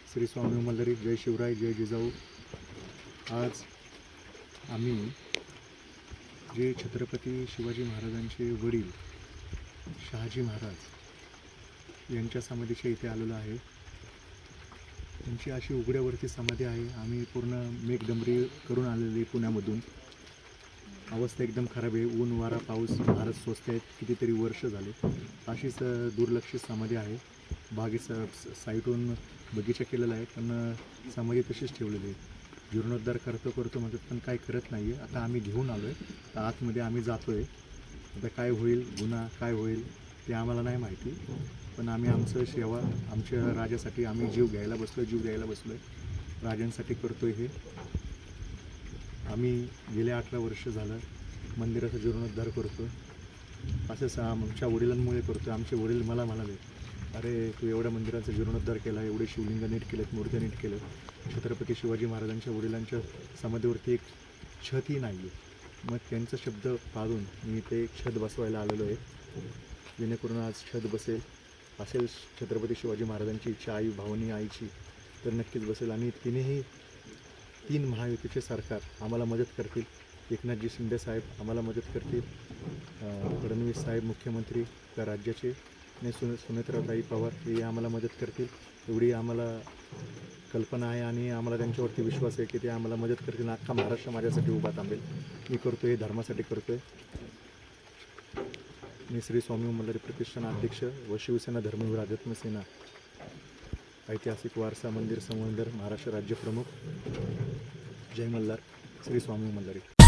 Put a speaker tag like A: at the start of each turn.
A: श्री स्वामी मल्हारी, जय शिवराय, जय जिजाऊ. आज आम्ही जे छत्रपती शिवाजी महाराजांचे वडील शहाजी महाराज यांच्या समाधीच्या इथे आलेलो आहे. त्यांची अशी उघड्यावरती समाधी आहे. आम्ही पूर्ण मेघडंबरी करून आलेली पुण्यामधून. अवस्था एकदम खराब आहे. ऊन वारा पाऊस भारत स्वस्त आहेत. कितीतरी वर्ष झाले अशीच दुर्लक्षित समाधी आहे. बागेचा साईडून बगीचा केलेला आहे, पण समाधी तशीच ठेवलेली आहे. जीर्णोद्धार करतो म्हणतात, पण काय करत नाही आहे. आता आम्ही घेऊन आलो आहे, तर आतमध्ये आम्ही जातो आहे. आता काय होईल, गुन्हा काय होईल ते आम्हाला नाही माहिती, पण आम्ही आमचं सेवा आमच्या राजासाठी आम्ही जीव द्यायला बसलो आहे. राजांसाठी करतो आहे हे. आम्ही गेले 18 वर्ष झालं मंदिराचा जीर्णोद्धार करतो. असंच आमच्या वडिलांमुळे करतो. आमचे वडील मला म्हणाले, अरे तू एवढ्या मंदिराचा जीर्णोद्धार केला, एवढे शिवलिंग नीट केलेत, मूर्त्या नीट केलं. छत्रपती शिवाजी महाराजांच्या वडिलांच्या समाधीवरती एक छतही नाही आहे. मग त्यांचा शब्द पाळून मी ते छत बसवायला आलेलो आहे, जेणेकरून आज छत असेल छत्रपती शिवाजी महाराजांची इच्छा, आई भावनी आईची, तर नक्कीच बसेल. आणि तीन महायुतीचे सरकार आम्हाला मदत करतील. एकनाथजी शिंदे साहेब आम्हाला मदत करतील, फडणवीस साहेब मुख्यमंत्री त्या राज्याचे, आणि सुनेत्राताई पवार हे आम्हाला मदत करतील, एवढी आम्हाला कल्पना आहे. आणि आम्हाला त्यांच्यावरती विश्वास आहे की ते आम्हाला मदत करतील. अख्खा महाराष्ट्र माझ्यासाठी उभा थांबेल. मी करतो हे धर्मासाठी करतो आहे. मी श्री स्वामी मल्हारी प्रतिष्ठान अध्यक्ष व शिवसेना धर्मवीर अध्यात्म सेना ऐतिहासिक वारसा मंदिर संवर्धन महाराष्ट्र राज्य प्रमुख. जय मल्हार, श्री स्वामी मल्हारी.